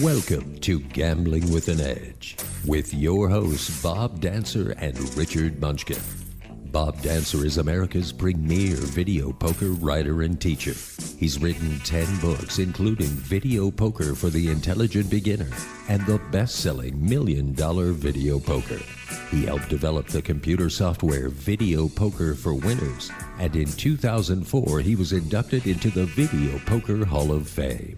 Welcome to Gambling with an Edge with your hosts Bob Dancer and Richard Munchkin. Bob Dancer is America's premier video poker writer and teacher. He's written 10 books, including Video Poker for the Intelligent Beginner and the best-selling $1 Million Video Poker. He helped develop the computer software Video Poker for Winners, and in 2004 he was inducted into the Video Poker Hall of Fame.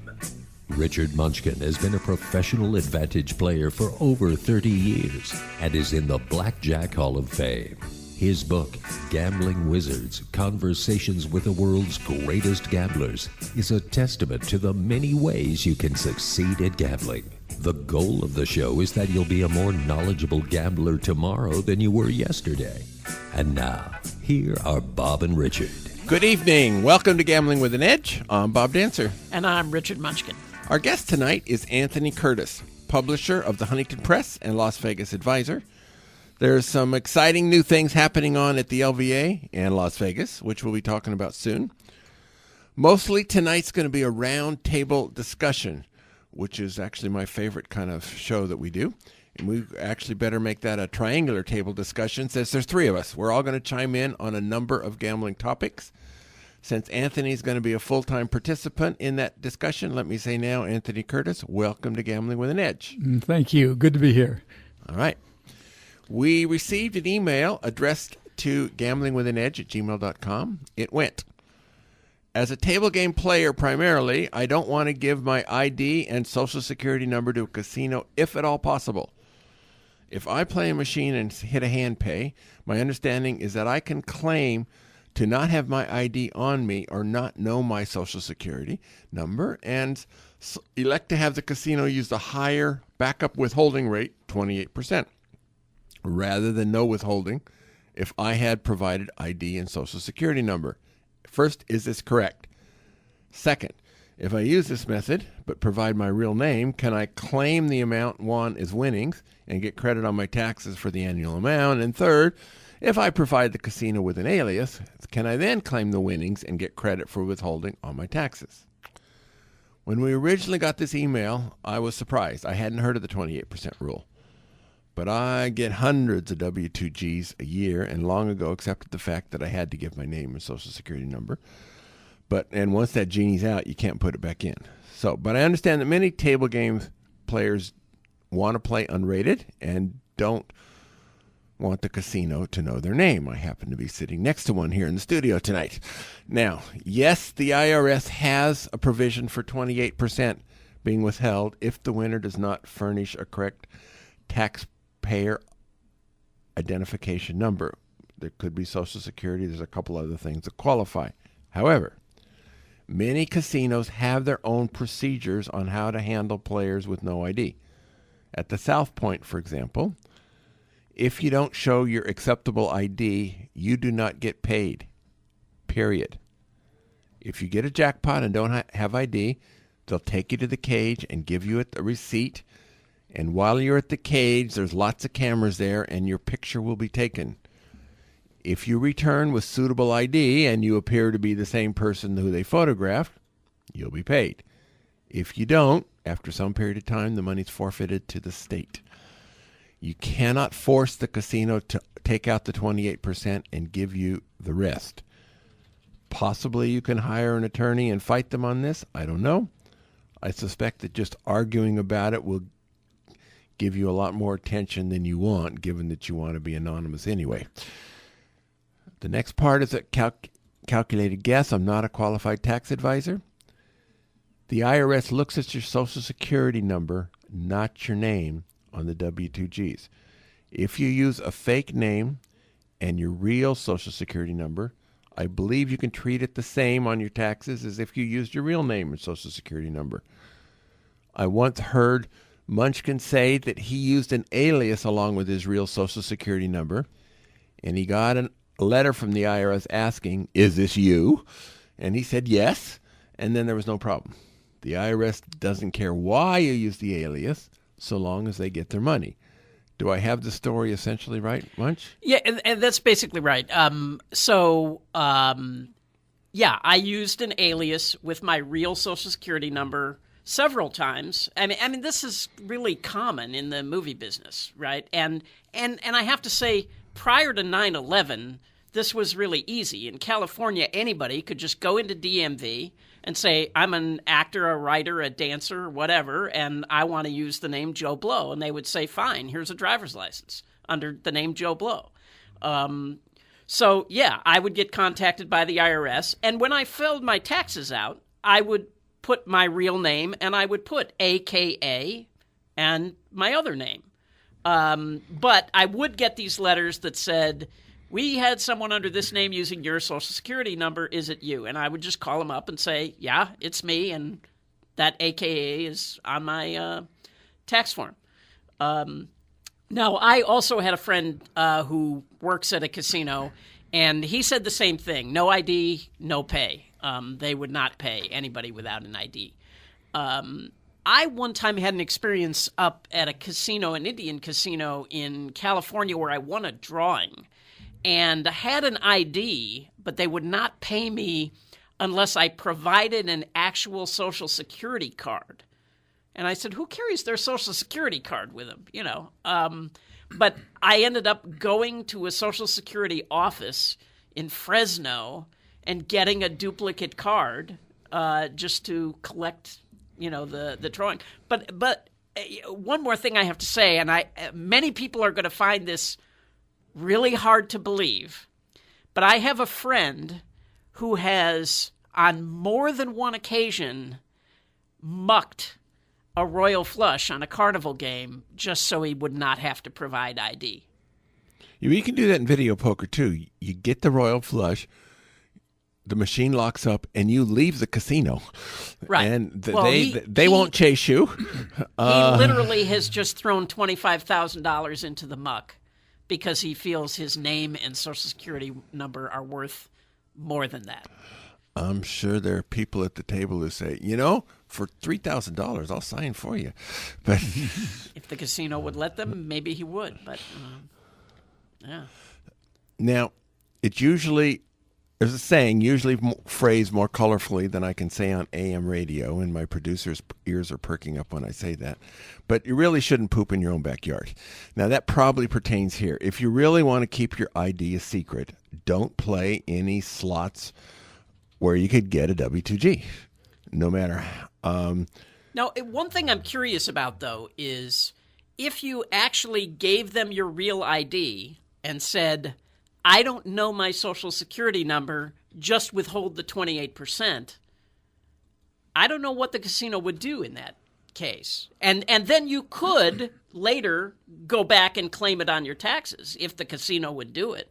Richard Munchkin has been a professional advantage player for over 30 years and is in the Blackjack Hall of Fame. His book, Gambling Wizards, Conversations with the World's Greatest Gamblers, is a testament to the many ways you can succeed at gambling. The goal of the show is that you'll be a more knowledgeable gambler tomorrow than you were yesterday. And now, here are Bob and Richard. Good evening. Welcome to Gambling with an Edge. I'm Bob Dancer. And I'm Richard Munchkin. Our guest tonight is Anthony Curtis, publisher of the Huntington Press and Las Vegas Advisor. There's some exciting new things happening on at the LVA and Las Vegas, which we'll be talking about soon. Mostly tonight's going to be a round table discussion, which is actually my favorite kind of show that we do. And we actually better make that a triangular table discussion since there's three of us. We're all going to chime in on a number of gambling topics. Since Anthony's going to be a full-time participant in that discussion, let me say now, Anthony Curtis, welcome to Gambling with an Edge. Thank you. Good to be here. All right. We received an email addressed to gamblingwithanedge@gmail.com. It went, as a table game player primarily, I don't want to give my ID and social security number to a casino if at all possible. If I play a machine and hit a hand pay, my understanding is that I can claim to not have my ID on me or not know my social security number and elect to have the casino use the higher backup withholding rate, 28%, rather than no withholding if I had provided ID and social security number. First, is this correct? Second, if I use this method but provide my real name, can I claim the amount won as winnings and get credit on my taxes for the annual amount? And third, if I provide the casino with an alias, can I then claim the winnings and get credit for withholding on my taxes? When we originally got this email, I was surprised. I hadn't heard of the 28% rule. But I get hundreds of W-2Gs a year and long ago accepted the fact that I had to give my name and social security number. And once that genie's out, you can't put it back in. But I understand that many table game players want to play unrated and don't want the casino to know their name. I happen to be sitting next to one here in the studio tonight. Now, yes, the IRS has a provision for 28% being withheld if the winner does not furnish a correct taxpayer identification number. There could be Social Security. There's a couple other things that qualify. However, many casinos have their own procedures on how to handle players with no ID. At the South Point, for example, if you don't show your acceptable ID, you do not get paid, period. If you get a jackpot and don't have ID, they'll take you to the cage and give you a receipt. And while you're at the cage, there's lots of cameras there, and your picture will be taken. If you return with suitable ID and you appear to be the same person who they photographed, you'll be paid. If you don't, after some period of time, the money's forfeited to the state. You cannot force the casino to take out the 28% and give you the rest. Possibly you can hire an attorney and fight them on this. I don't know. I suspect that just arguing about it will give you a lot more attention than you want, given that you want to be anonymous anyway. The next part is a calculated guess. I'm not a qualified tax advisor. The IRS looks at your social security number, not your name, on the W-2Gs. If you use a fake name and your real social security number, I believe you can treat it the same on your taxes as if you used your real name and social security number. I once heard Munchkin say that he used an alias along with his real social security number, and he got a letter from the IRS asking, "Is this you?" And he said yes, and then there was no problem. The IRS doesn't care why you use the alias, so long as they get their money. Do I have the story essentially right, Munch? Yeah, and that's basically right. Yeah, I used an alias with my real Social Security number several times. I mean, this is really common in the movie business, right? And I have to say, prior to 9/11, this was really easy. In California, anybody could just go into DMV and say, I'm an actor, a writer, a dancer, whatever, and I want to use the name Joe Blow. And they would say, fine, here's a driver's license under the name Joe Blow. So, yeah, I would get contacted by the IRS. And when I filled my taxes out, I would put my real name and I would put AKA and my other name. But I would get these letters that said, we had someone under this name using your Social Security number. Is it you? And I would just call them up and say, yeah, it's me. And that AKA is on my tax form. Now, I also had a friend who works at a casino, and he said the same thing. No ID, no pay. They would not pay anybody without an ID. I one time had an experience up at a casino, an Indian casino in California, where I won a drawing. And I had an ID, but they would not pay me unless I provided an actual Social Security card. And I said, who carries their Social Security card with them? You know. But I ended up going to a Social Security office in Fresno and getting a duplicate card just to collect, you know, the drawing. But one more thing I have to say, and many people are going to find this really hard to believe, but I have a friend who has, on more than one occasion, mucked a royal flush on a carnival game just so he would not have to provide ID. You can do that in video poker, too. You get the royal flush, the machine locks up, and you leave the casino. Right. And they won't chase you. He literally has just thrown $25,000 into the muck because he feels his name and Social Security number are worth more than that. I'm sure there are people at the table who say, you know, for $3,000, I'll sign for you. But if the casino would let them, maybe he would. But yeah. Now, it's usually, there's a saying, usually phrased more colorfully than I can say on AM radio, and my producer's ears are perking up when I say that. But you really shouldn't poop in your own backyard. Now, that probably pertains here. If you really want to keep your ID a secret, don't play any slots where you could get a W2G, no matter how. Now, one thing I'm curious about, though, is if you actually gave them your real ID and said, I don't know my Social Security number, just withhold the 28%, I don't know what the casino would do in that case. And then you could later go back and claim it on your taxes if the casino would do it.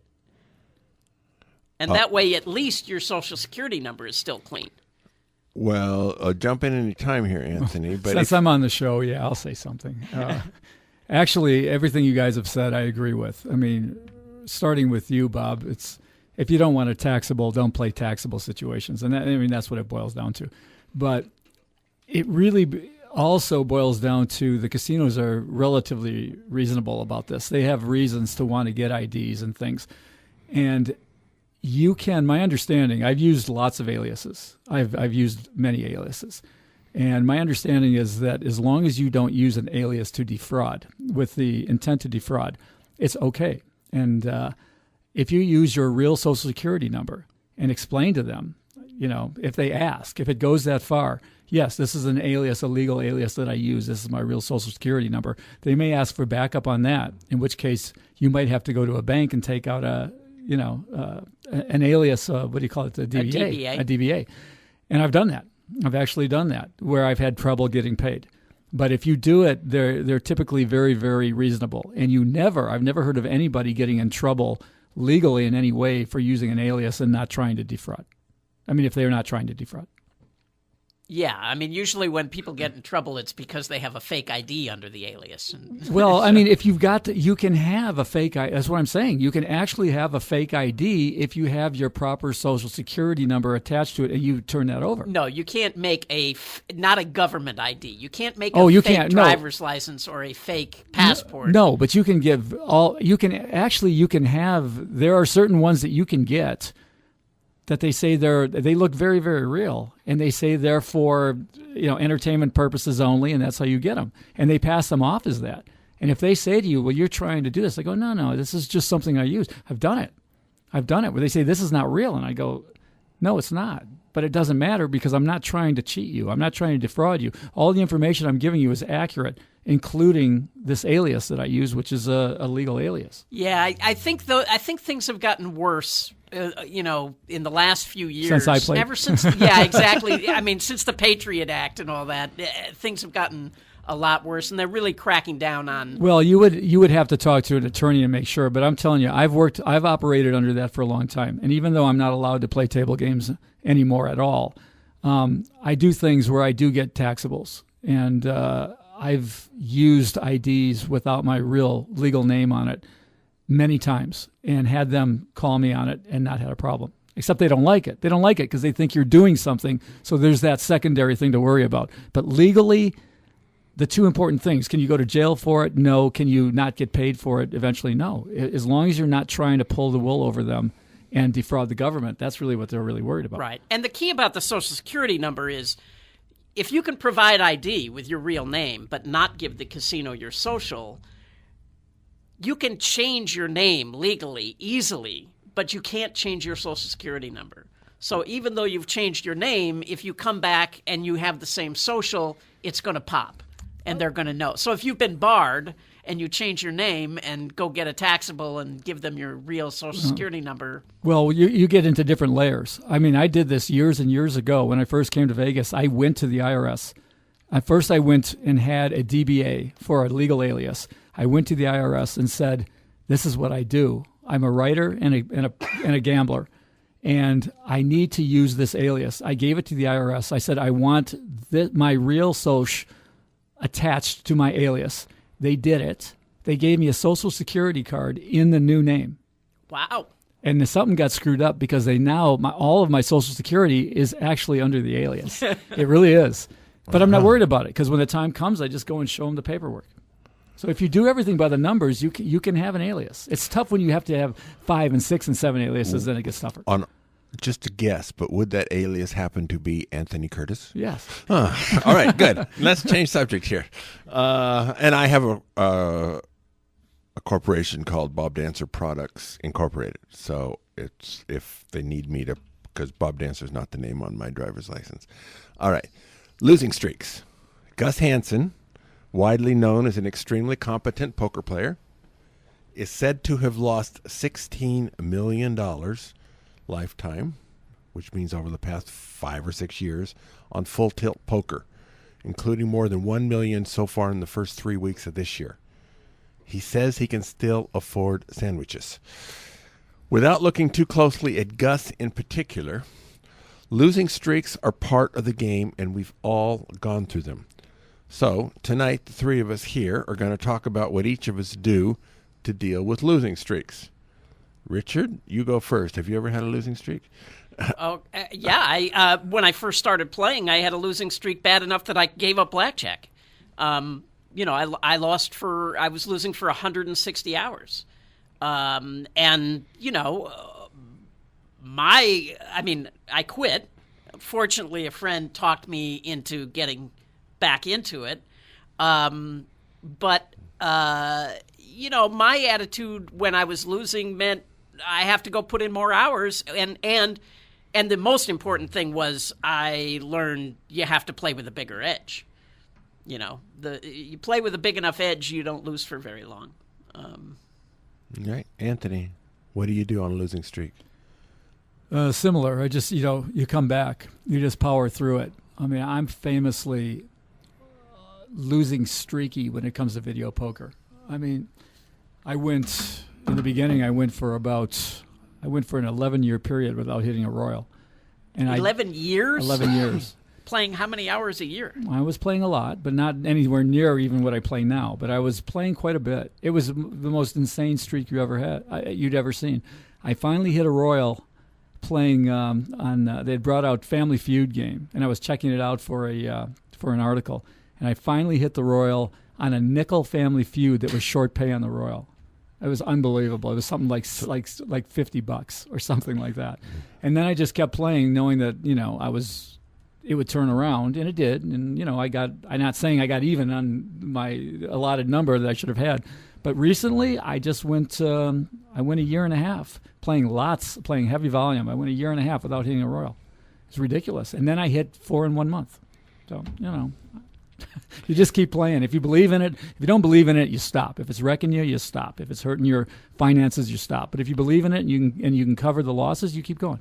And that way, at least your Social Security number is still clean. Well, jump in any time here, Anthony. But since I'm on the show, yeah, I'll say something. Actually, everything you guys have said, I agree with. I mean, starting with you, Bob, it's if you don't want a taxable, don't play taxable situations. And that's what it boils down to. But it really also boils down to the casinos are relatively reasonable about this. They have reasons to want to get IDs and things. And you can, my understanding, I've used lots of aliases. I've used many aliases. And my understanding is that as long as you don't use an alias to defraud, with the intent to defraud, it's okay. And if you use your real Social Security number and explain to them, you know, if they ask, if it goes that far, yes, this is an alias, a legal alias that I use. This is my real Social Security number. They may ask for backup on that, in which case you might have to go to a bank and take out an alias, what do you call it? A DBA. A DBA. And I've done that. I've actually done that where I've had trouble getting paid. But if you do it, they're typically very, very reasonable. And I've never heard of anybody getting in trouble legally in any way for using an alias and not trying to defraud. I mean, if they're not trying to defraud. Yeah, I mean, usually when people get in trouble, it's because they have a fake ID under the alias. Well, I mean, if you've got you can have a fake ID. That's what I'm saying. You can actually have a fake ID if you have your proper Social Security number attached to it and you turn that over. No, you can't make not a government ID. You can't make a fake driver's license or a fake passport. No, but you can there are certain ones that you can get that they say they look very, very real, and they say they're for entertainment purposes only, and that's how you get them, and they pass them off as that. And if they say to you, well, you're trying to do this, I go, no, this is just something I use. I've done it. Where they say this is not real, and I go, no, it's not. But it doesn't matter because I'm not trying to cheat you. I'm not trying to defraud you. All the information I'm giving you is accurate, including this alias that I use, which is a legal alias. Yeah, I think things have gotten worse. In the last few years, since I played. Ever since, yeah, exactly. I mean, since the Patriot Act and all that, things have gotten a lot worse, and they're really cracking down on. Well, you would have to talk to an attorney to make sure, but I'm telling you, I've operated under that for a long time, and even though I'm not allowed to play table games anymore at all, I do things where I do get taxables, and I've used IDs without my real legal name on it many times, and had them call me on it and not had a problem. Except they don't like it. They don't like it because they think you're doing something, so there's that secondary thing to worry about. But legally, the two important things, can you go to jail for it? No. Can you not get paid for it? Eventually, no. As long as you're not trying to pull the wool over them and defraud the government, that's really what they're really worried about. Right. And the key about the Social Security number is if you can provide ID with your real name but not give the casino your social, you can change your name legally, easily, but you can't change your Social Security number. So even though you've changed your name, if you come back and you have the same social, it's going to pop, and they're going to know. So if you've been barred and you change your name and go get a taxable and give them your real Social Security number. Well, you get into different layers. I mean, I did this years and years ago. When I first came to Vegas, I went to the IRS. At first, I went and had a DBA for a legal alias. I went to the IRS and said, this is what I do. I'm a writer and a gambler, and I need to use this alias. I gave it to the IRS. I said, I want my real social attached to my alias. They did it. They gave me a Social Security card in the new name. Wow. And something got screwed up because all of my Social Security is actually under the alias. It really is. But I'm not worried about it because when the time comes, I just go and show them the paperwork. So if you do everything by the numbers, you can have an alias. It's tough when you have to have 5 and 6 and 7 aliases, then it gets tougher. Just a guess, but would that alias happen to be Anthony Curtis? Yes. All right, good. Let's change subject here. And I have a corporation called Bob Dancer Products Incorporated. So it's if they need me to, because Bob Dancer is not the name on my driver's license. All right, losing streaks. Gus Hansen, widely known as an extremely competent poker player, is said to have lost $16 million lifetime, which means over the past 5 or 6 years, on full tilt poker, including more than $1 million so far in the first 3 weeks of this year. He says he can still afford sandwiches. Without looking too closely at Gus in particular, losing streaks are part of the game, and we've all gone through them. So tonight, the three of us here are going to talk about what each of us do to deal with losing streaks. Richard, you go first. Have you ever had a losing streak? Yeah. When I first started playing, I had a losing streak bad enough that I gave up blackjack. I was losing for 160 hours. I quit. Fortunately, a friend talked me into getting back into it. My attitude when I was losing meant I have to go put in more hours. And the most important thing was I learned you have to play with a bigger edge. You play with a big enough edge, you don't lose for very long. All right. Anthony, what do you do on a losing streak? Similar. I just, you come back. You just power through it. I mean, I'm famously losing streaky when it comes to video poker. I mean, in the beginning, I went for an 11-year period without hitting a royal. And 11 years? 11 years. Playing how many hours a year? I was playing a lot, but not anywhere near even what I play now. But I was playing quite a bit. It was the most insane streak you'd ever seen. I finally hit a royal playing they had brought out Family Feud game, and I was checking it out for an article. And I finally hit the royal on a nickel Family Feud that was short pay on the royal. It was unbelievable. It was something like $50 or something like that. And then I just kept playing, knowing that it would turn around, and it did. And I'm not saying I got even on my allotted number that I should have had, but recently I just went. I went a year and a half playing heavy volume. I went a year and a half without hitting a royal. It's ridiculous. And then I hit 4 in 1 month. So you just keep playing. If you believe in it, if you don't believe in it, you stop. If it's wrecking you, you stop. If it's hurting your finances, you stop. But if you believe in it and you can cover the losses, you keep going.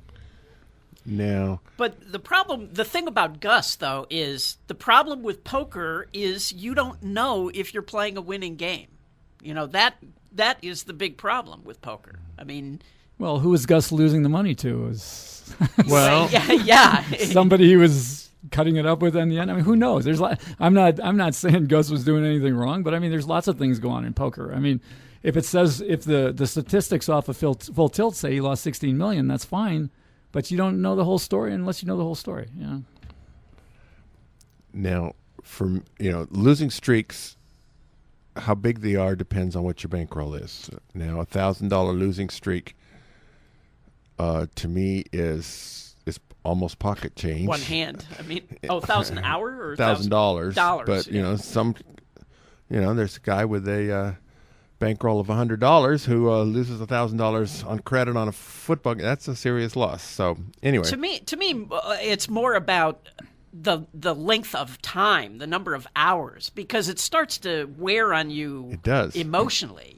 No. But the thing about Gus, though, is the problem with poker is you don't know if you're playing a winning game. That is the big problem with poker. I mean, well, who was Gus losing the money to? Was well, yeah, somebody he was cutting it up with in the end. I mean, who knows? I'm not saying Gus was doing anything wrong, but I mean, there's lots of things going on in poker. I mean, if the statistics off of Full Tilt say he lost $16 million, that's fine, but you don't know the whole story unless you know the whole story. Yeah. Now, for losing streaks, how big they are depends on what your bankroll is. Now, $1,000 losing streak to me is almost pocket change. One hand. I mean, $1,000 hour or $1,000. But yeah. there's a guy with a bankroll of $100 who loses $1,000 on credit on a football game. That's a serious loss. So anyway, to me, it's more about the length of time, the number of hours, because it starts to wear on you. It does emotionally,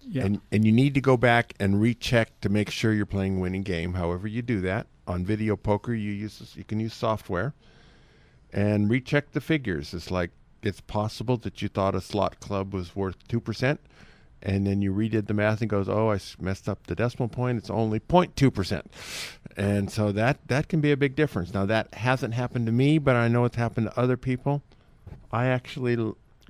Yeah. And you need to go back and recheck to make sure you're playing a winning game. However you do that. On video poker, you can use software and recheck the figures. It's possible that you thought a slot club was worth 2%, and then you redid the math and goes, oh, I messed up the decimal point. It's only 0.2%. And so that can be a big difference. Now, that hasn't happened to me, but I know it's happened to other people. I actually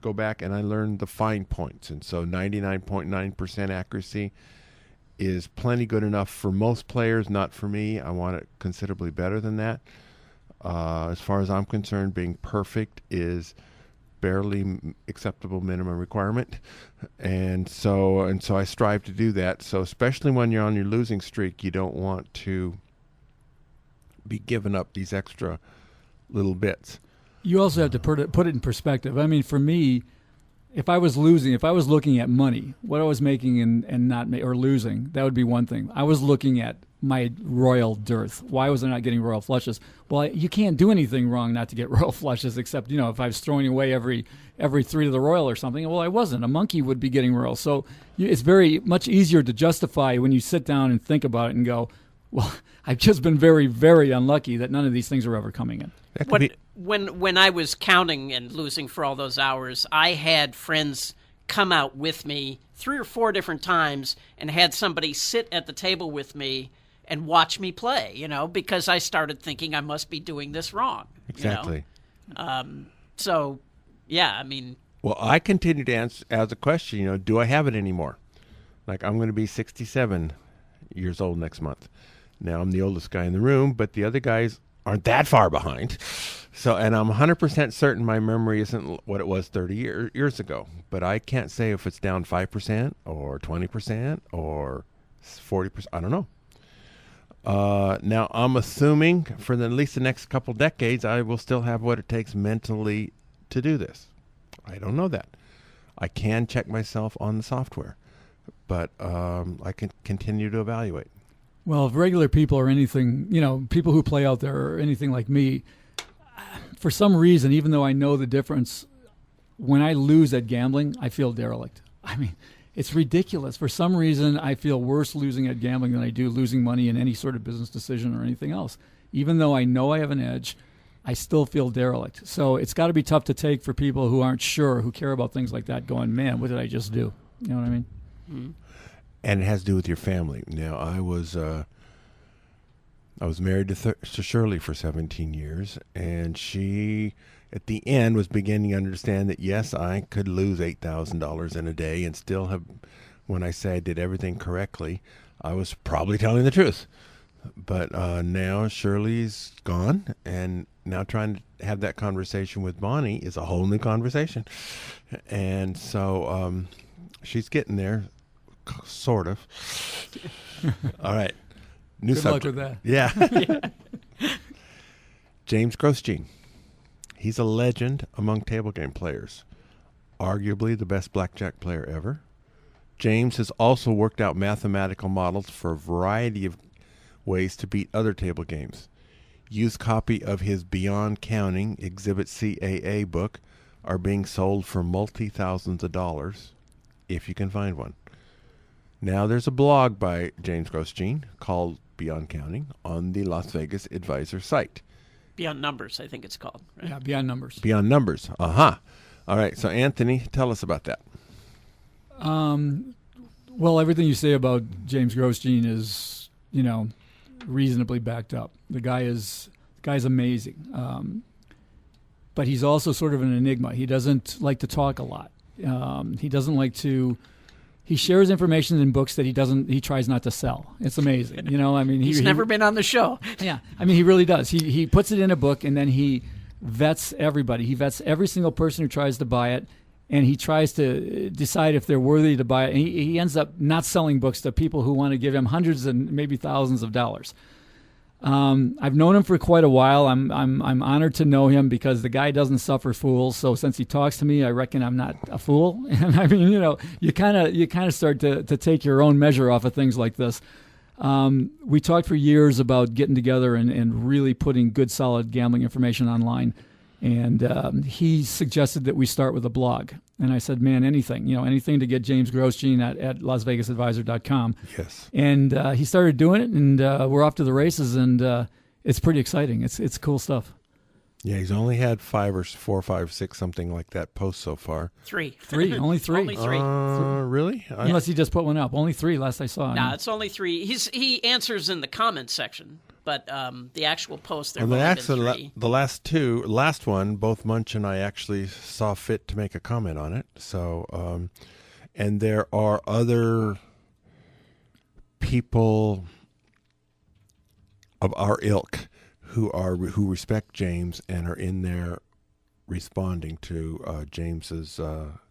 go back and I learned the fine points. And so 99.9% accuracy is plenty good enough for most players, not for me. I want it considerably better than that. As far as I'm concerned, being perfect is barely acceptable minimum requirement. And so I strive to do that. So especially when you're on your losing streak, you don't want to be giving up these extra little bits. You also have to put it in perspective. I mean, for me, if I was looking at money, what I was making and not or losing, that would be one thing. I was looking at my royal dearth. Why was I not getting royal flushes? Well, you can't do anything wrong not to get royal flushes, except if I was throwing away every 3 to the royal or something. Well, I wasn't. A monkey would be getting royal. So it's very much easier to justify when you sit down and think about it and go, well, I've just been very, very unlucky that none of these things are ever coming in. When I was counting and losing for all those hours, I had friends come out with me 3 or 4 different times and had somebody sit at the table with me and watch me play, because I started thinking I must be doing this wrong. Exactly. So, yeah, I mean. Well, I continue to ask the question, do I have it anymore? Like, I'm going to be 67 years old next month. Now, I'm the oldest guy in the room, but the other guys aren't that far behind. So, and I'm 100% certain my memory isn't what it was 30 years ago. But I can't say if it's down 5% or 20% or 40%. I don't know. Now, I'm assuming for at least the next couple decades, I will still have what it takes mentally to do this. I don't know that. I can check myself on the software, but I can continue to evaluate. Well, if regular people or anything, people who play out there or anything like me, for some reason, even though I know the difference, when I lose at gambling, I feel derelict. I mean, it's ridiculous. For some reason, I feel worse losing at gambling than I do losing money in any sort of business decision or anything else. Even though I know I have an edge, I still feel derelict. So it's got to be tough to take for people who aren't sure, who care about things like that, going, man, what did I just do? You know what I mean? Mm-hmm. And it has to do with your family. Now, I was married to Shirley for 17 years, and she, at the end, was beginning to understand that, yes, I could lose $8,000 in a day and still have, when I say I did everything correctly, I was probably telling the truth. But now Shirley's gone, and now trying to have that conversation with Bonnie is a whole new conversation. And so She's getting there, sort of. All right. New Good subject. luck with that. Yeah. James Grosjean. He's a legend among table game players. Arguably the best blackjack player ever. James has also worked out mathematical models for a variety of ways to beat other table games. Used copy of his Beyond Counting Exhibit CAA book are being sold for multi-thousands of dollars, if you can find one. Now there's a blog by James Grosjean called Beyond Counting on the Las Vegas Advisor site. Beyond Numbers, I think it's called. Right? Yeah, Beyond Numbers. Beyond Numbers. Aha. All right. So, Anthony, tell us about that. Well, everything you say about James Grosjean is, reasonably backed up. The guy's amazing. But he's also sort of an enigma. He doesn't like to talk a lot. He doesn't like to. He shares information in books that he tries not to sell. It's amazing. He's never been on the show. Yeah. He really does. He puts it in a book and then he vets everybody. He vets every single person who tries to buy it, and he tries to decide if they're worthy to buy it. And he ends up not selling books to people who want to give him hundreds and maybe thousands of dollars. I've known him for quite a while. I'm honored to know him because the guy doesn't suffer fools. So since he talks to me, I reckon I'm not a fool. And you kind of start to take your own measure off of things like this. We talked for years about getting together and really putting good, solid gambling information online. And he suggested that we start with a blog. And I said, man, anything to get James Grosjean at LasVegasAdvisor.com. Yes. And he started doing it, and we're off to the races, and it's pretty exciting. It's cool stuff. Yeah, he's only had 5 or 4, 5, 6, something like that post so far. Three. Only three. Only three. Really? Unless he just put one up. Only 3 last I saw. No, it's only 3. He answers in the comments section, but the actual post there. The last one, both Munch and I actually saw fit to make a comment on it. So, and there are other people of our ilk who respect James and are in there responding to James's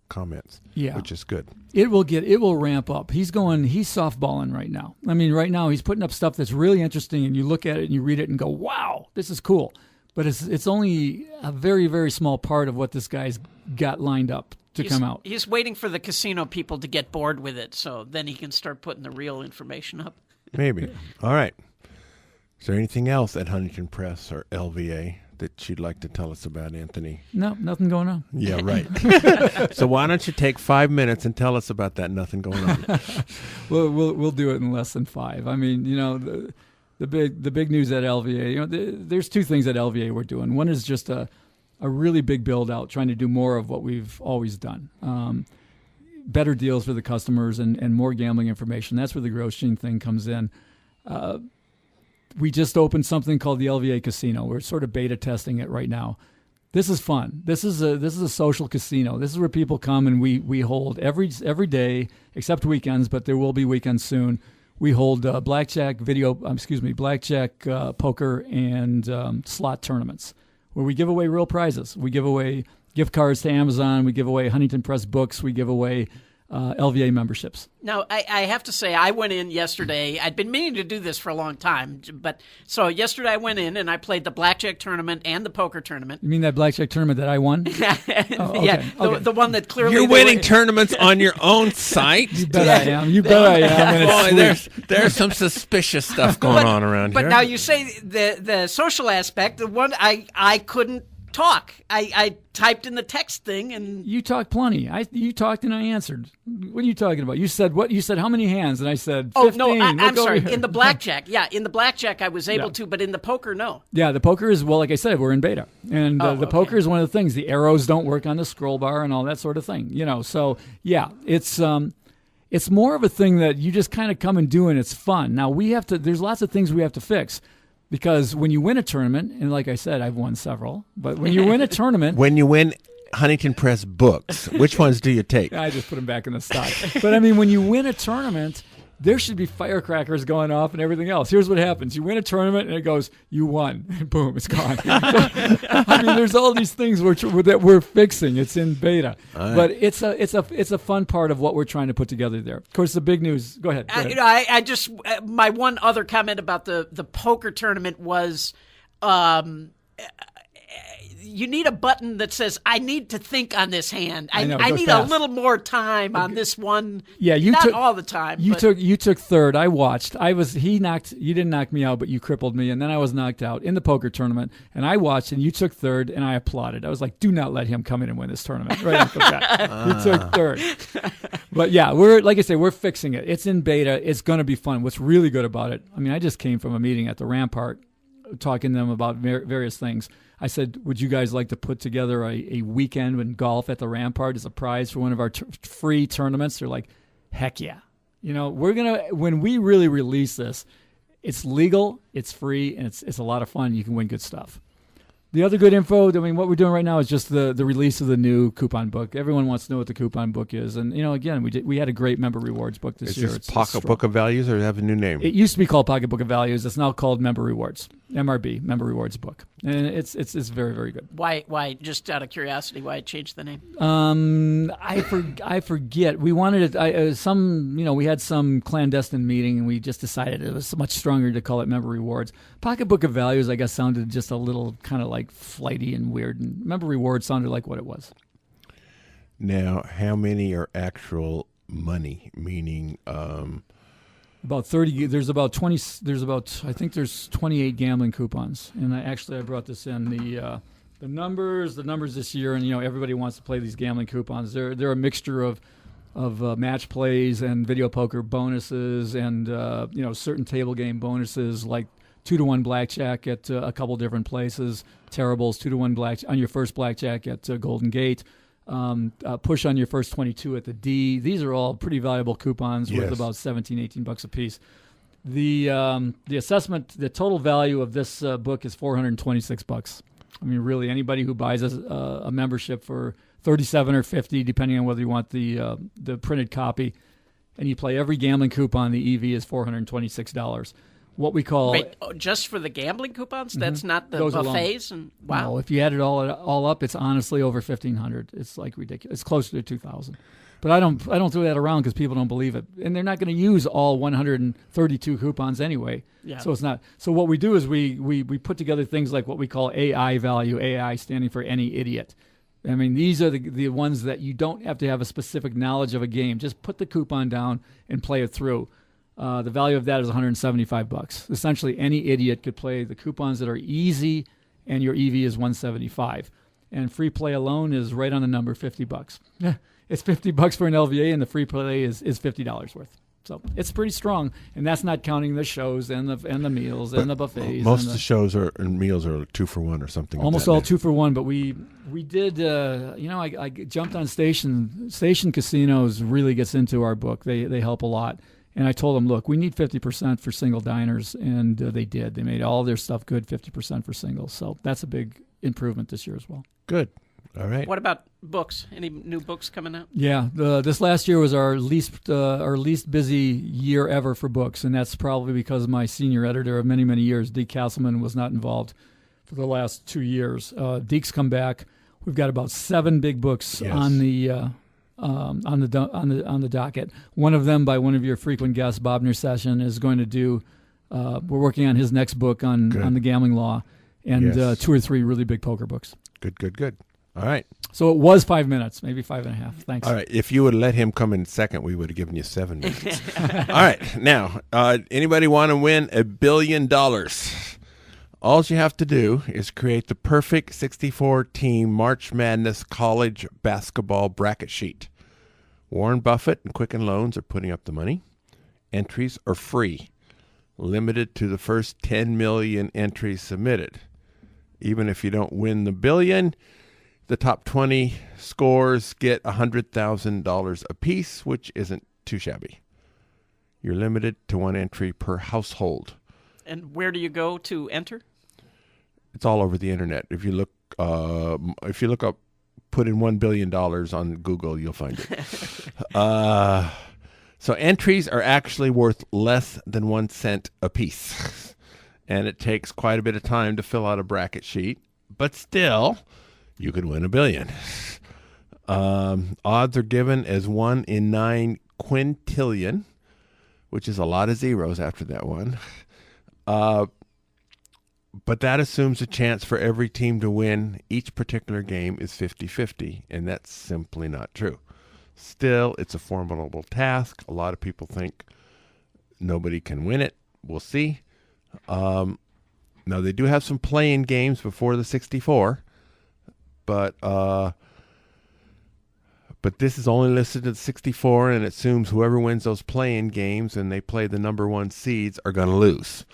comments, which is good. It will ramp up. He's softballing right now. Right now he's putting up stuff that's really interesting, and you look at it and you read it and go, wow, this is cool. But it's only a very, very small part of what this guy's got lined up to come out. He's waiting for the casino people to get bored with it, so then he can start putting the real information up. Maybe. All right. Is there anything else at Huntington Press or LVA that you'd like to tell us about, Anthony? No, nothing going on. Yeah, right. So why don't you take 5 minutes and tell us about that nothing going on? We'll do it in less than 5. The big news at LVA. There's 2 things at LVA we're doing. One is just a really big build out, trying to do more of what we've always done. Better deals for the customers and more gambling information. That's where the Grosjean thing comes in. We just opened something called the LVA Casino. We're sort of beta testing it right now. This is fun. This is a social casino. This is where people come, and we hold every day except weekends, but there will be weekends soon. We hold blackjack, poker, and slot tournaments where we give away real prizes. We give away gift cards to Amazon. We give away Huntington Press books. We give away LVA memberships. Now, I have to say, I went in yesterday. I'd been meaning to do this for a long time, but so yesterday I went in and I played the blackjack tournament and the poker tournament. You mean that blackjack tournament that I won? Yeah, the one that clearly you're winning tournaments on your own site. You bet I am. You bet I am. Boy, there's some suspicious stuff going on around here. But now you say the social aspect. The one I couldn't talk. I typed in the text thing, and you talked plenty. You talked and I answered. What are you talking about? You said what? You said how many hands? And I said 15. Oh no, I'm sorry. In the blackjack, in the blackjack I was able to, but in the poker, no. Yeah, the poker is, well, like I said, we're in beta, and the poker is one of the things. The arrows don't work on the scroll bar and all that sort of thing. So yeah, it's more of a thing that you just kind of come and do, and it's fun. Now there's lots of things we have to fix. Because when you win a tournament, and like I said, I've won several, but when you win a tournament... When you win Huntington Press books, which ones do you take? I just put them back in the stock. But when you win a tournament, there should be firecrackers going off and everything else. Here's what happens. You win a tournament and it goes, you won. And boom, it's gone. I mean, there's all these things that we're fixing. It's in beta. Right. But it's a fun part of what we're trying to put together there. Of course, the big news. Go ahead. I just my one other comment about the poker tournament was you need a button that says, I need to think on this hand. I need fast. a little more time on this one. Yeah, not all the time. You took third. I watched. You didn't knock me out, but you crippled me, and then I was knocked out in the poker tournament. And I watched, and you took third, and I applauded. I was like, do not let him come in and win this tournament. Right off the bat. You took third. But yeah, we're fixing it. It's in beta. It's going to be fun. What's really good about it, I mean, I just came from a meeting at the Rampart talking to them about various things. I said, would you guys like to put together a weekend in golf at the Rampart as a prize for one of our free tournaments? They're like, heck yeah. When we really release this, it's legal, it's free, and it's a lot of fun. You can win good stuff. The other good info, I mean, what we're doing right now is just the release of the new coupon book. Everyone wants to know what the coupon book is. And, again, we had a great member rewards book this year. It's Pocket Book of Values, or does it have a new name? It used to be called Pocket Book of Values. It's now called Member Rewards, MRB, Member Rewards book. And it's very, very good. Why, just out of curiosity, why change the name? I forget. We wanted it, we had some clandestine meeting, and we just decided it was much stronger to call it Member Rewards. Pocket Book of Values, I guess, sounded just a little kind of like flighty and weird, and Member Rewards sounded like what it was. Now, how many are actual money? Meaning, about 30. There's about 20. I think there's 28 gambling coupons, and I brought this in the numbers this year, and everybody wants to play these gambling coupons. They're a mixture of match plays and video poker bonuses, and certain table game bonuses like 2-to-1 blackjack at a couple different places, terribles, 2-to-1 black on your first blackjack at Golden Gate, push on your first 22 at the D. These are all pretty valuable coupons worth about $17-18 a piece. The assessment, the total value of this book is $426. I mean, really, anybody who buys a membership for $37 or $50, depending on whether you want the printed copy, and you play every gambling coupon, the EV is $426. What we call just for the gambling coupons? That's not the Those buffets? Alone. And wow. No, if you add it all up, it's honestly over $1,500. It's like ridiculous. It's closer to $2,000. But I don't throw that around because people don't believe it, and they're not going to use all 132 coupons anyway. Yeah. So it's not. So what we do is we put together things like what we call AI value. AI standing for any idiot. I mean, these are the ones that you don't have to have a specific knowledge of a game. Just put the coupon down and play it through. The value of that is $175. Essentially, any idiot could play the coupons that are easy, and your EV is $175. And free play alone is right on the number, $50. It's $50 for an LVA, and the free play is $50 worth. So it's pretty strong, and that's not counting the shows and the meals and the buffets. Most of the shows and meals are 2 for 1 or something. Almost all 2 for 1, but we did. I jumped on Station Casinos. Really gets into our book. They help a lot. And I told them, look, we need 50% for single diners, and they did. They made all their stuff good, 50% for singles. So that's a big improvement this year as well. Good. All right. What about books? Any new books coming out? Yeah, this last year was our least busy year ever for books, and that's probably because my senior editor of many, many years, Deke Castleman, was not involved for the last 2 years. Deke's come back. We've got about 7 big books on the docket. One of them by one of your frequent guests, Bob Nersession, is going to do. We're working on his next book on the gambling law, and 2 or 3 really big poker books. Good. All right. So it was 5 minutes, maybe 5.5. Thanks. All right. If you would have let him come in second, we would have given you 7 minutes. All right. Now, anybody want to win $1 billion? All you have to do is create the perfect 64-team March Madness college basketball bracket sheet. Warren Buffett and Quicken Loans are putting up the money. Entries are free, limited to the first 10 million entries submitted. Even if you don't win the billion, the top 20 scores get $100,000 apiece, which isn't too shabby. You're limited to 1 entry per household. And where do you go to enter? It's all over the internet. If you look up, put in $1 billion on Google, you'll find it. So entries are actually worth less than 1 cent apiece. And it takes quite a bit of time to fill out a bracket sheet. But still, you could win $1 billion. Odds are given as 1 in 9 quintillion, which is a lot of zeros after that one. But that assumes a chance for every team to win each particular game is 50-50, and that's simply not true. Still, it's a formidable task. A lot of people think nobody can win it. We'll see. Now, they do have some play-in games before the 64, but this is only listed at 64, and it assumes whoever wins those play-in games and they play the number 1 seeds are going to lose.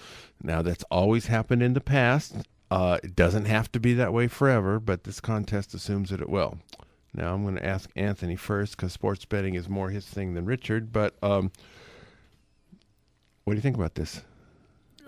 Now, that's always happened in the past. It doesn't have to be that way forever, but this contest assumes that it will. Now, I'm going to ask Anthony first because sports betting is more his thing than Richard, but what do you think about this?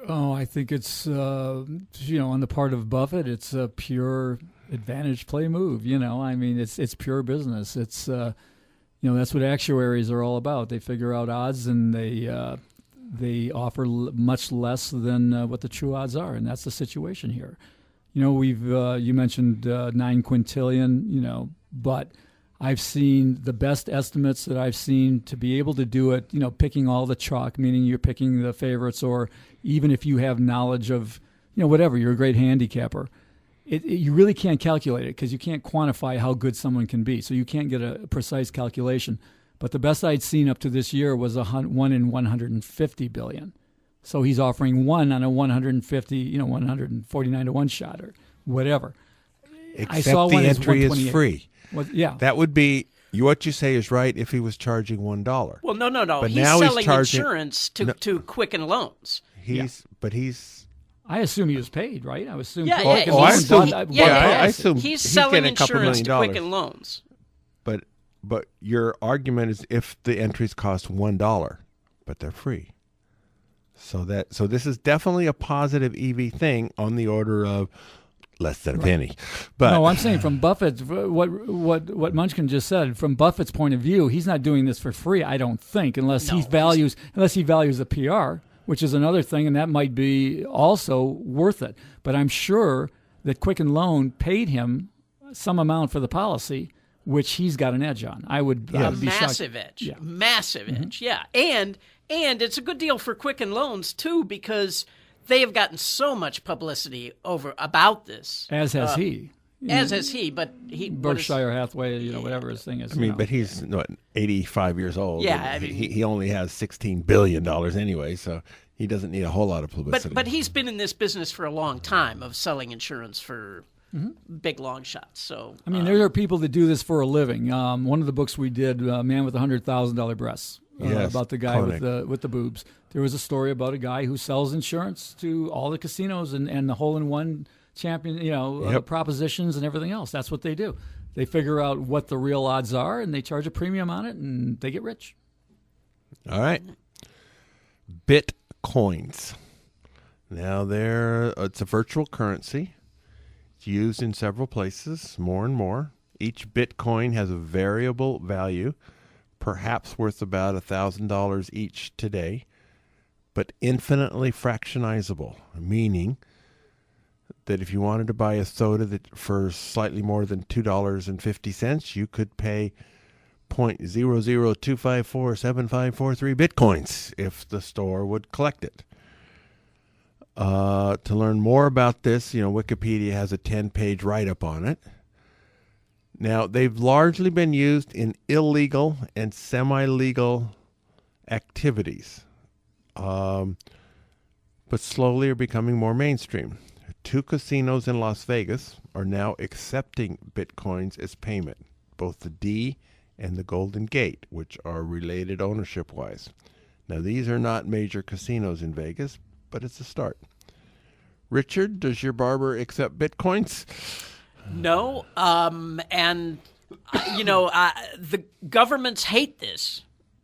Oh, I think it's, on the part of Buffett, it's a pure advantage play move. I mean, it's pure business. It's, that's what actuaries are all about. They figure out odds and they offer much less than what the true odds are, and that's the situation here. You mentioned 9 quintillion, but I've seen the best estimates that I've seen to be able to do it, picking all the chalk, meaning you're picking the favorites, or even if you have knowledge of, whatever, you're a great handicapper. You really can't calculate it because you can't quantify how good someone can be, so you can't get a precise calculation. But the best I'd seen up to this year was 1 in 150 billion. So he's offering 1 on a 150, 149 to 1 shot or whatever. Except I saw the one entry is free. Well, yeah. That would be, what you say is right if he was charging $1. Well, no. But He's now selling he's charging, insurance to Quicken Loans. I assume he was paid, right? I assume. Yeah, Quicken yeah. Loans I assume He's selling getting a couple insurance $1 million. to Quicken Loans. But your argument is if the entries cost $1, but they're free. So this is definitely a positive EV thing on the order of less than a penny. But no, I'm saying from Buffett, what Munchkin just said, from Buffett's point of view, he's not doing this for free, I don't think, unless he values the PR, which is another thing, and that might be also worth it. But I'm sure that Quicken Loan paid him some amount for the policy, which he's got an edge on. I would be massive shocked. edge. Yeah. Massive edge, yeah. And it's a good deal for Quicken Loans, too, because they have gotten so much publicity about this. As has he. As has he, but he... Berkshire Hathaway, whatever his thing is. But he's 85 years old. Yeah. He only has $16 billion anyway, so he doesn't need a whole lot of publicity. But he's been in this business for a long time of selling insurance for... big long shots. So there are people that do this for a living. One of the books we did, Man with $100,000 Breasts, about the guy with the boobs. There was a story about a guy who sells insurance to all the casinos and the hole-in-one champion, propositions and everything else. That's what they do. They figure out what the real odds are and they charge a premium on it and they get rich. All right. Bitcoins. Now it's a virtual currency. Used in several places, more and more. Each Bitcoin has a variable value, perhaps worth about $1,000 each today, but infinitely fractionizable, meaning that if you wanted to buy a soda for slightly more than $2.50, you could pay 0.002547543 Bitcoins if the store would collect it. To learn more about this, Wikipedia has a 10-page write-up on it. Now, they've largely been used in illegal and semi-legal activities, but slowly are becoming more mainstream. 2 casinos in Las Vegas are now accepting Bitcoins as payment, both the D and the Golden Gate, which are related ownership-wise. Now, these are not major casinos in Vegas, but it's a start. Richard, does your barber accept Bitcoins? No, the governments hate this,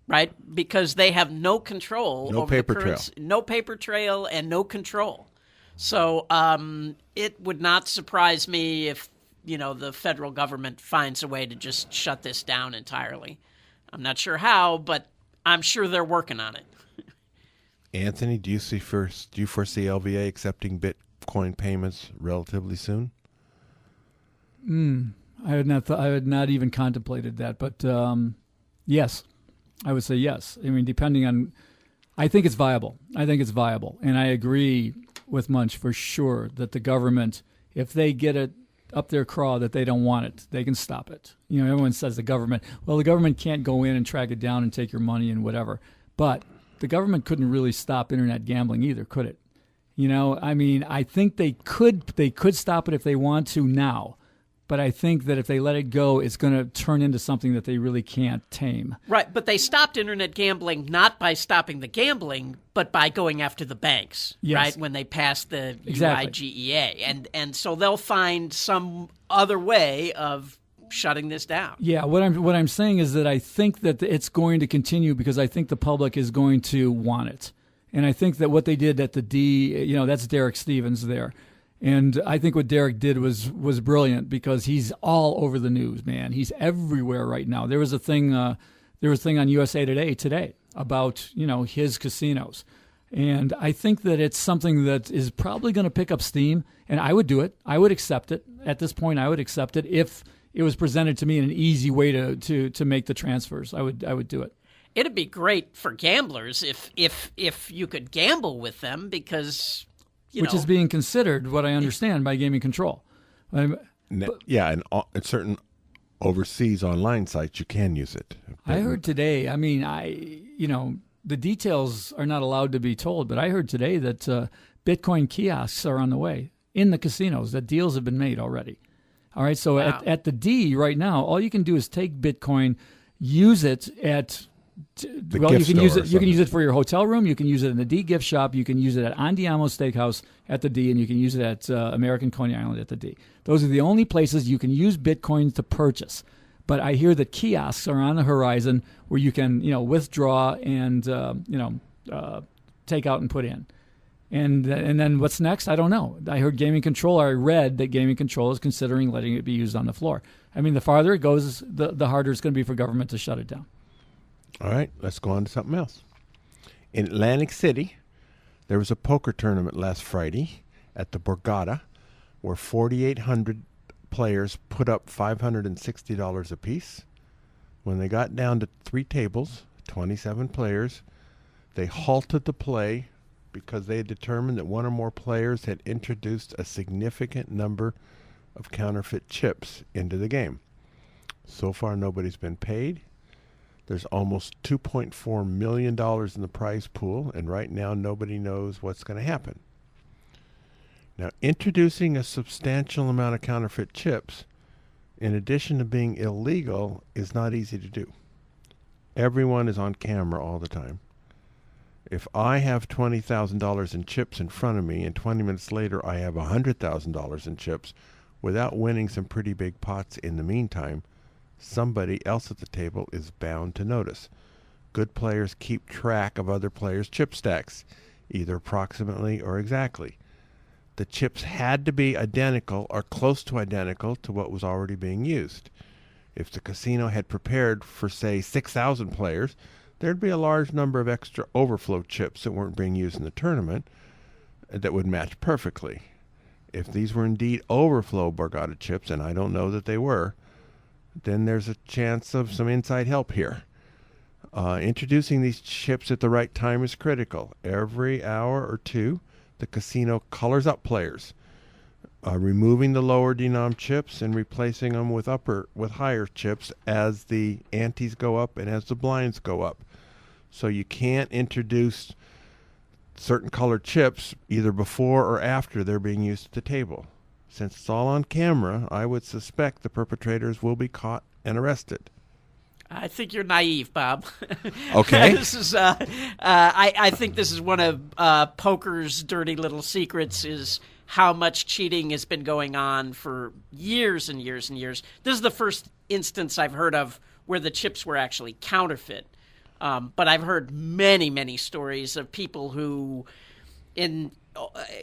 right? Because they have no control over the currency, no paper trail, and no control. So it would not surprise me if the federal government finds a way to just shut this down entirely. I'm not sure how, but I'm sure they're working on it. Anthony, do you foresee LVA accepting Bitcoin payments relatively soon? I had not even contemplated that, but yes, I would say yes. I mean, depending on, I think it's viable. And I agree with Munch for sure that the government, if they get it up their craw that they don't want it, they can stop it. You know, everyone says the government can't go in and track it down and take your money and whatever. But the government couldn't really stop internet gambling either, could it? You know, I mean, I think they could stop it if they want to now. But I think that if they let it go, it's going to turn into something that they really can't tame. Right, but they stopped internet gambling not by stopping the gambling, but by going after the banks, yes. right, when they passed the Exactly. UIGEA. And so they'll find some other way of shutting this down. Yeah, what I'm saying is that I think that it's going to continue because I think the public is going to want it. And I think that what they did at the D, you know, that's Derek Stevens there. And I think what Derek did was brilliant because he's all over the news, man. He's everywhere right now. There was a thing on USA today about, you know, his casinos. And I think that it's something that is probably going to pick up steam, and I would do it. I would accept it. At this point, I would accept it if it was presented to me in an easy way to make the transfers. I would do it. It'd be great for gamblers if you could gamble with them because which is being considered, what I understand, by Gaming Control. And certain overseas online sites, you can use it. I heard today, I mean, the details are not allowed to be told, but I heard today that Bitcoin kiosks are on the way in the casinos, that deals have been made already. All right, so wow. at the D right now, all you can do is take Bitcoin, use it at... You can use it for your hotel room. You can use it in the D gift shop. You can use it at Andiamo Steakhouse at the D, and you can use it at American Coney Island at the D. Those are the only places you can use Bitcoin to purchase. But I hear that kiosks are on the horizon where you can, withdraw and take out and put in. And then what's next? I don't know. I heard Gaming Control. I read that Gaming Control is considering letting it be used on the floor. I mean, the farther it goes, the harder it's going to be for government to shut it down. All right, let's go on to something else. In Atlantic City, there was a poker tournament last Friday at the Borgata where 4,800 players put up $560 apiece. When they got down to 3 tables, 27 players, they halted the play because they had determined that one or more players had introduced a significant number of counterfeit chips into the game. So far, nobody's been paid. There's almost $2.4 million in the prize pool, and right now nobody knows what's going to happen. Now, introducing a substantial amount of counterfeit chips, in addition to being illegal, is not easy to do. Everyone is on camera all the time. If I have $20,000 in chips in front of me, and 20 minutes later I have $100,000 in chips, without winning some pretty big pots in the meantime, somebody else at the table is bound to notice. Good players keep track of other players' chip stacks, either approximately or exactly. The chips had to be identical or close to identical to what was already being used. If the casino had prepared for, say, 6,000 players, there'd be a large number of extra overflow chips that weren't being used in the tournament that would match perfectly. If these were indeed overflow Borgata chips, and I don't know that they were, then there's a chance of some inside help here. Introducing these chips at the right time is critical. Every hour or two, the casino colors up players, removing the lower denom chips and replacing them with higher chips as the antes go up and as the blinds go up. So you can't introduce certain colored chips either before or after they're being used at the table. Since it's all on camera, I would suspect the perpetrators will be caught and arrested. I think you're naive, Bob. Okay. This is. I think this is one of poker's dirty little secrets: is how much cheating has been going on for years and years and years. This is the first instance I've heard of where the chips were actually counterfeit. But I've heard many, many stories of people who, in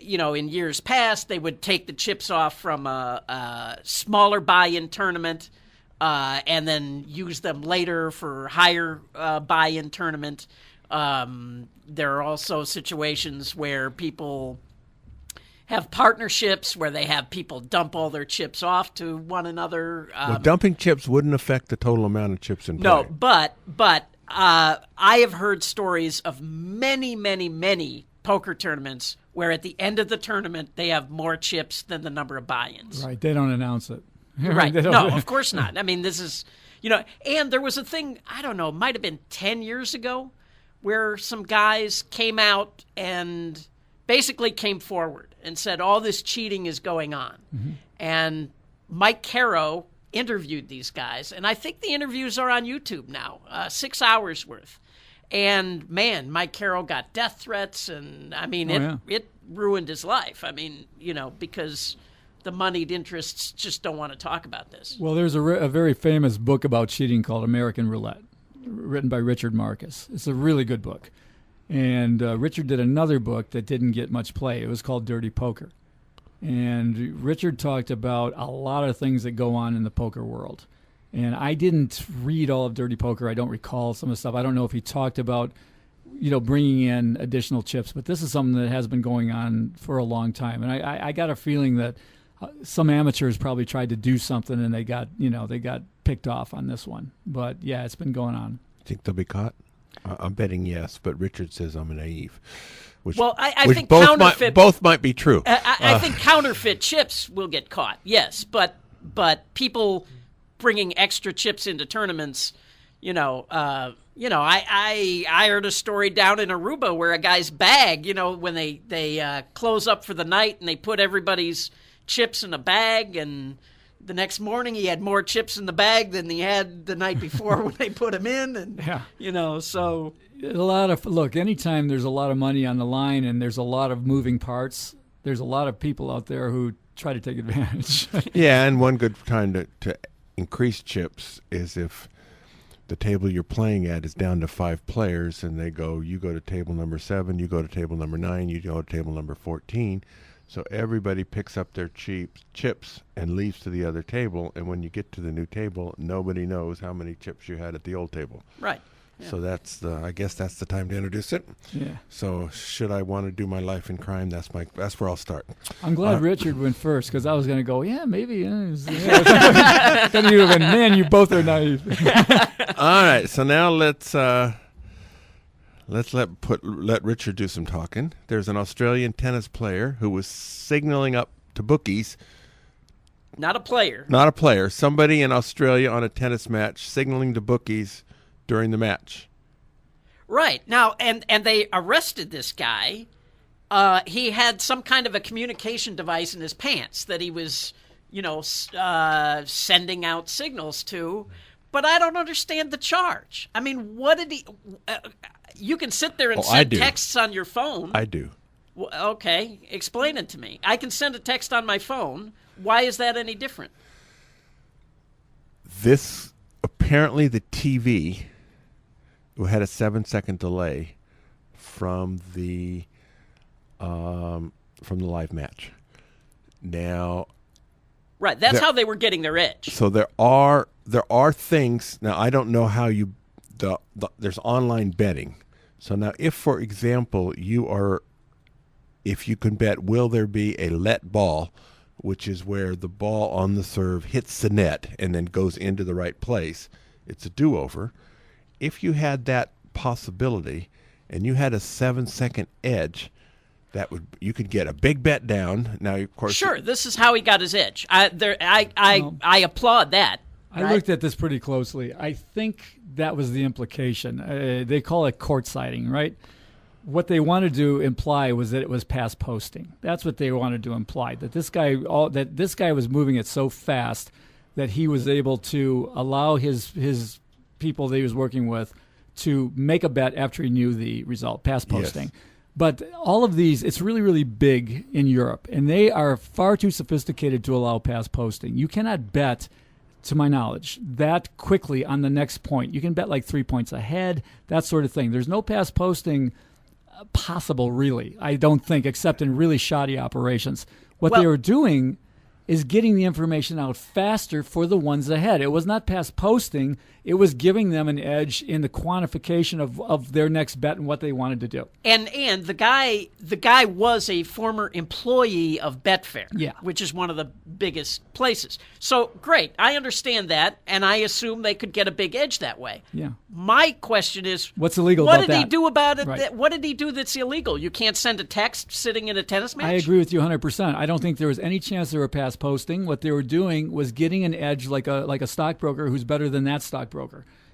years past, they would take the chips off from a smaller buy-in tournament, and then use them later for higher buy-in tournament. There are also situations where people have partnerships where they have people dump all their chips off to one another. Well, dumping chips wouldn't affect the total amount of chips in play. No, but I have heard stories of many poker tournaments where at the end of the tournament they have more chips than the number of buy-ins. Right, they don't announce it. Right, no, of course not. I mean, this is, and there was a thing, I don't know, it might have been 10 years ago, where some guys came out and basically came forward and said all this cheating is going on. Mm-hmm. And Mike Caro interviewed these guys, and I think the interviews are on YouTube now, 6 hours worth. And, man, Mike Caro got death threats, and, I mean, it ruined his life. I mean, because the moneyed interests just don't want to talk about this. Well, there's a very famous book about cheating called American Roulette, written by Richard Marcus. It's a really good book. And Richard did another book that didn't get much play. It was called Dirty Poker. And Richard talked about a lot of things that go on in the poker world. And I didn't read all of Dirty Poker. I don't recall some of the stuff. I don't know if he talked about, bringing in additional chips. But this is something that has been going on for a long time. And I got a feeling that some amateurs probably tried to do something and they got picked off on this one. But, yeah, it's been going on. Think they'll be caught? I'm betting yes, but Richard says I'm naive. I think both might be true. I think counterfeit chips will get caught, yes, but people bringing extra chips into tournaments, I heard a story down in Aruba where a guy's bag, when they close up for the night and they put everybody's chips in a bag, and the next morning he had more chips in the bag than he had the night before when they put him in, and so anytime there's a lot of money on the line and there's a lot of moving parts, there's a lot of people out there who try to take advantage. Yeah, and one good time to increase chips is if the table you're playing at is down to 5 players and you go to table number 7, you go to table number 9, you go to table number 14. So everybody picks up their chips and leaves to the other table, and when you get to the new table, nobody knows how many chips you had at the old table. Right. Yeah. So I guess that's the time to introduce it. Yeah. So should I want to do my life in crime? That's where I'll start. I'm glad Richard went first, because I was going to go, maybe. Then you have been, man, you both are naive. All right. So now let's let Richard do some talking. There's an Australian tennis player who was signaling up to bookies. Not a player. Not a player. Somebody in Australia on a tennis match signaling to bookies during the match. Right. Now, and they arrested this guy. He had some kind of a communication device in his pants that he was, sending out signals to. But I don't understand the charge. I mean, what did he... you can sit there and send texts on your phone. I do. Well, okay, explain it to me. I can send a text on my phone. Why is that any different? Apparently the TV had a 7-second delay from the live match. Now... Right, that's how they were getting their edge. So there are things. Now, I don't know how there's online betting. So now if, for example, if you can bet, will there be a let ball, which is where the ball on the serve hits the net and then goes into the right place, it's a do-over. If you had that possibility and you had a 7-second edge, you could get a big bet down. Now, of course, sure. This is how he got his edge. I applaud that. I looked at this pretty closely. I think that was the implication. They call it court-siding, right? What they wanted to imply was that it was past posting. That's what they wanted to imply. That this guy was moving it so fast that he was able to allow his people that he was working with to make a bet after he knew the result, past posting. Yes. But all of these, it's really, really big in Europe, and they are far too sophisticated to allow past posting. You cannot bet, to my knowledge, that quickly on the next point. You can bet like 3 points ahead, that sort of thing. There's no past posting possible, really, I don't think, except in really shoddy operations. What they were doing is getting the information out faster for the ones ahead. It was not past posting. It was giving them an edge in the quantification of their next bet and what they wanted to do. And the guy was a former employee of Betfair, Yeah. which is one of the biggest places. So great, I understand that, and I assume they could get a big edge that way. Yeah. My question is, What's illegal what about did he that? do about it? Right. What did he do that's illegal? You can't send a text sitting in a tennis match? I agree with you 100%. I don't think there was any chance they were past posting. What they were doing was getting an edge like a stockbroker who's better than that stockbroker.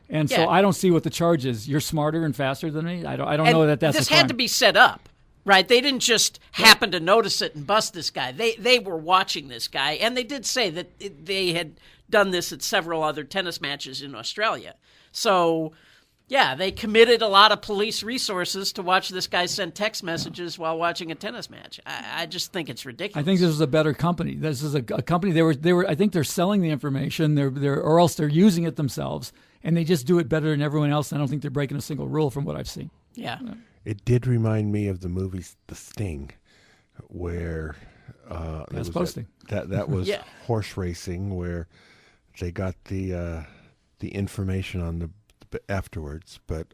And so Yeah. I don't see what the charge is. You're smarter and faster than me? I don't And know that that's this a crime. had to be set up, right? They didn't just happen to notice it and bust this guy. They were watching this guy, and they did say that they had done this at several other tennis matches in Australia. So, yeah, they committed a lot of police resources to watch this guy send text messages while watching a tennis match. I just think it's ridiculous. I think this is a better company. This is a company. They were. I think they're selling the information. Or else they're using it themselves, and they just do it better than everyone else. I don't think they're breaking a single rule from what I've seen. Yeah. It did remind me of the movie The Sting, where Past posting. That was Yeah. horse racing, where they got the information on the afterwards. But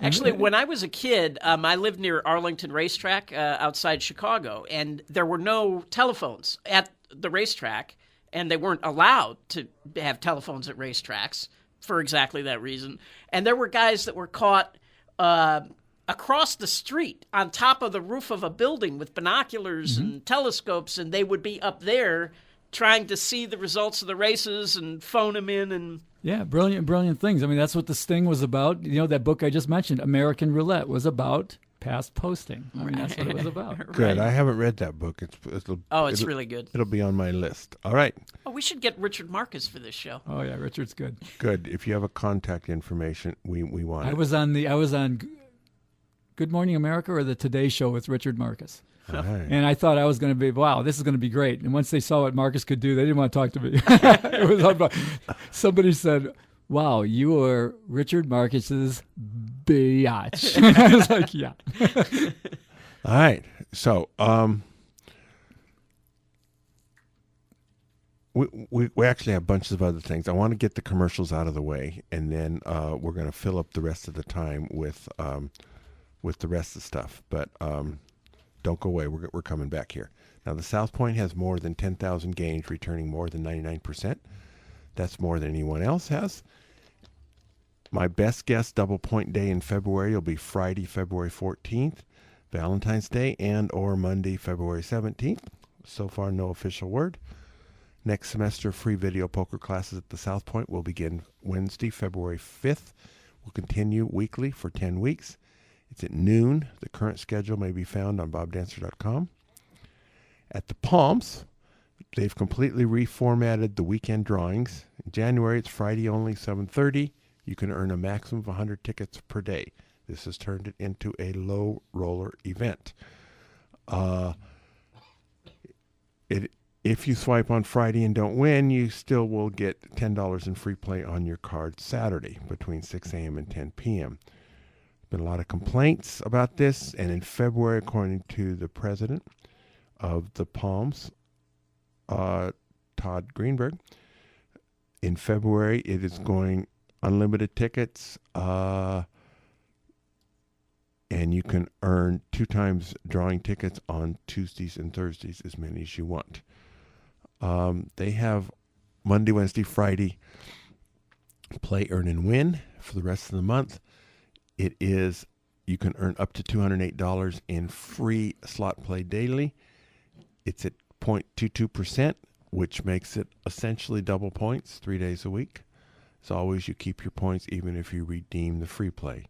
Actually, when I was a kid, I lived near Arlington Racetrack outside Chicago, and there were no telephones at the racetrack, and they weren't allowed to have telephones at racetracks for exactly that reason. And there were guys that were caught across the street on top of the roof of a building with binoculars and telescopes, and they would be up there trying to see the results of the races and phone them in and... Yeah, brilliant things. I mean, that's what the Sting was about. You know, that book I just mentioned, American Roulette, was about past posting. I mean, that's what it was about. good. I haven't read that book. It's really good. It'll be on my list. All right. Oh, we should get Richard Marcus for this show. Oh yeah, Richard's good. Good. If you have a contact information, we want I it. was on Good Morning America or the Today Show with Richard Marcus. All right. And I thought I was going to be, wow, this is going to be great. And once they saw what Marcus could do, they didn't want to talk to me. It was about, somebody said, wow, you are Richard Marcus's biatch. I was like, yeah. All right. So, we actually have bunches of other things. I want to get the commercials out of the way, and then we're going to fill up the rest of the time with the rest of the stuff. But don't go away. We're coming back here. Now, the South Point has more than 10,000 games, returning more than 99%. That's more than anyone else has. My best guess double point day in February will be Friday, February 14th, Valentine's Day, and or Monday, February 17th. So far, no official word. Next semester, free video poker classes at the South Point will begin Wednesday, February 5th. Will continue weekly for 10 weeks. It's at noon. The current schedule may be found on bobdancer.com. At the Palms, they've completely reformatted the weekend drawings. In January, it's Friday only, 7:30. You can earn a maximum of 100 tickets per day. This has turned it into a low roller event. If you swipe on Friday and don't win, you still will get $10 in free play on your card Saturday between 6 a.m. and 10 p.m. Been a lot of complaints about this, and in February, according to the president of the Palms, Todd Greenberg, in February it is going unlimited tickets, and you can earn 2 times drawing tickets on Tuesdays and Thursdays, as many as you want. They have Monday, Wednesday, Friday play, earn, and win for the rest of the month. It is, you can earn up to $208 in free slot play daily. It's at 0.22%, which makes it essentially double points 3 days a week. As always, you keep your points even if you redeem the free play.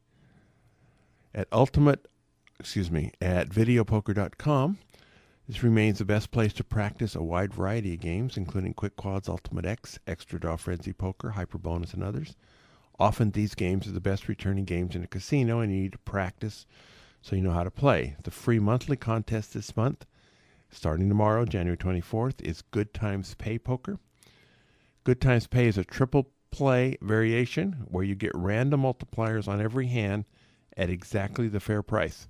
At videopoker.com, this remains the best place to practice a wide variety of games, including Quick Quads, Ultimate X, Extra Draw Frenzy Poker, Hyper Bonus, and others. Often these games are the best returning games in a casino, and you need to practice so you know how to play. The free monthly contest this month, starting tomorrow, January 24th, is Good Times Pay Poker. Good Times Pay is a triple play variation where you get random multipliers on every hand at exactly the fair price.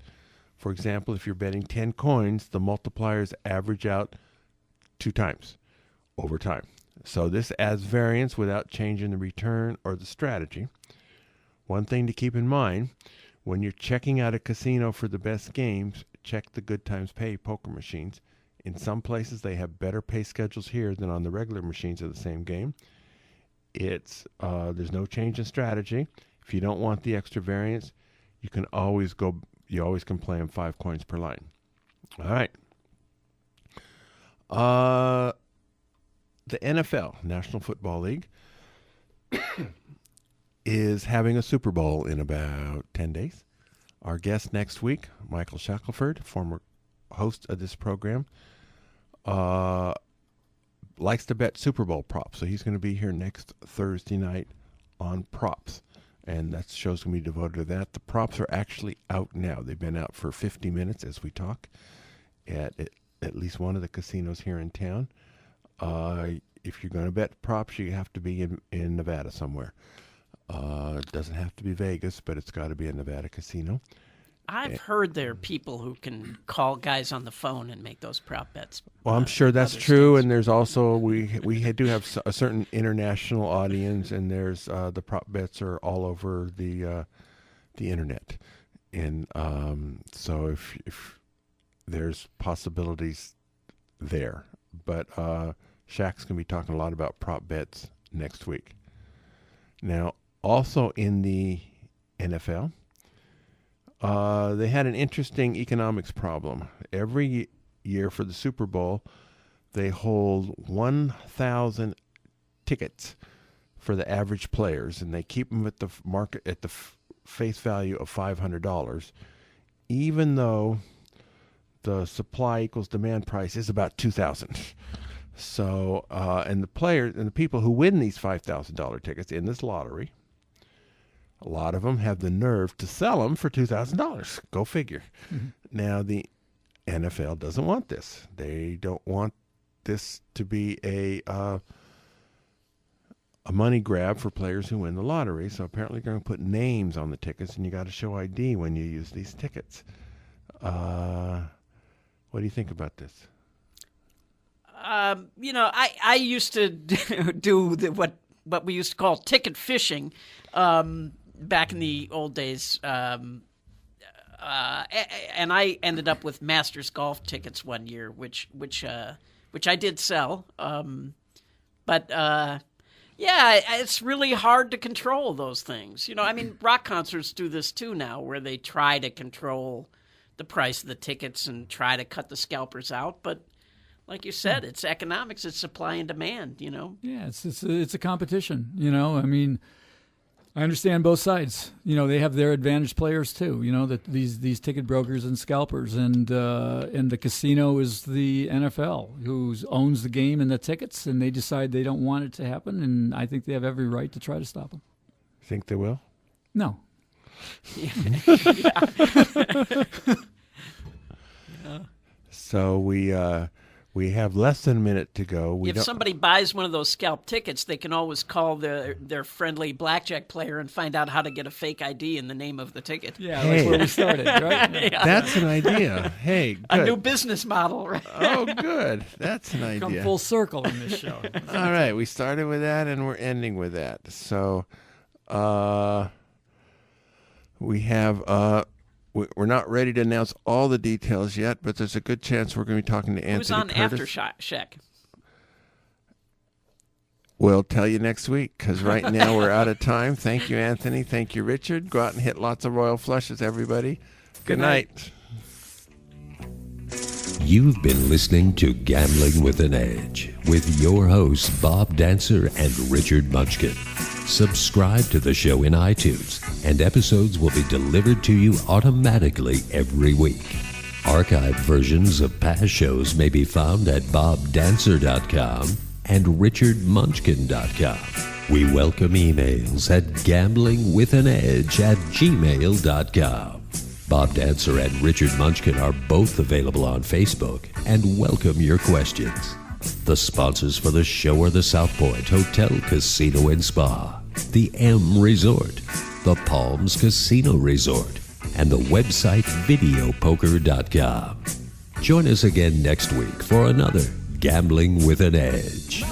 For example, if you're betting 10 coins, the multipliers average out 2 times. over time. So this adds variance without changing the return or the strategy. One thing to keep in mind, when you're checking out a casino for the best games, check the Good Times Pay poker machines. In some places, they have better pay schedules here than on the regular machines of the same game. There's no change in strategy. If you don't want the extra variance, you always can play them 5 coins per line. All right. The NFL, National Football League, is having a Super Bowl in about 10 days. Our guest next week, Michael Shackelford, former host of this program, likes to bet Super Bowl props. So he's going to be here next Thursday night on props. And that show's going to be devoted to that. The props are actually out now. They've been out for 50 minutes as we talk at least one of the casinos here in town. If you're going to bet props, you have to be in Nevada somewhere. It doesn't have to be Vegas, but it's got to be a Nevada casino. I've heard there are people who can call guys on the phone and make those prop bets. Well, I'm sure that's true, and there's also we do have a certain international audience, and there's the prop bets are all over the internet, and so if there's possibilities there, but Shaq's gonna be talking a lot about prop bets next week. Now, also in the NFL. They had an interesting economics problem. Every year for the Super Bowl, they hold 1,000 tickets for the average players, and they keep them at the market at the face value of $500, even though the supply equals demand price is about $2,000. So, and the players and the people who win these $5,000 tickets in this lottery, a lot of them have the nerve to sell them for $2,000. Go figure. Mm-hmm. Now, the NFL doesn't want this. They don't want this to be a money grab for players who win the lottery. So apparently they're going to put names on the tickets, and you got to show ID when you use these tickets. What do you think about this? I used to do what we used to call ticket fishing. Back in the old days, and I ended up with Masters golf tickets one year, which I did sell. But it's really hard to control those things. Rock concerts do this too now, where they try to control the price of the tickets and try to cut the scalpers out. But like you said, it's economics, it's supply and demand. Yeah, it's a competition. I understand both sides. They have their advantage players too. That these ticket brokers and scalpers, and the casino is the NFL, who owns the game and the tickets, and they decide they don't want it to happen. And I think they have every right to try to stop them. Think they will? No. So we have less than a minute to go. If somebody buys one of those scalp tickets, they can always call their friendly blackjack player and find out how to get a fake ID in the name of the ticket. Yeah, that's where we started, right? Yeah. That's an idea. Hey, good. A new business model, right? Oh, good. That's an idea. Come full circle in this show. All right, we started with that, and we're ending with that. So we have... We're not ready to announce all the details yet, but there's a good chance we're going to be talking to Anthony Who's on Curtis. Aftershack? We'll tell you next week, because right now we're out of time. Thank you, Anthony. Thank you, Richard. Go out and hit lots of royal flushes, everybody. Good night. You've been listening to Gambling with an Edge with your hosts, Bob Dancer and Richard Munchkin. Subscribe to the show in iTunes, and episodes will be delivered to you automatically every week. Archived versions of past shows may be found at bobdancer.com and richardmunchkin.com. We welcome emails at gamblingwithanedge@gmail.com. Bob Dancer and Richard Munchkin are both available on Facebook and welcome your questions. The sponsors for the show are the South Point Hotel, Casino and Spa, the M Resort, the Palms Casino Resort, and the website videopoker.com. Join us again next week for another Gambling with an Edge.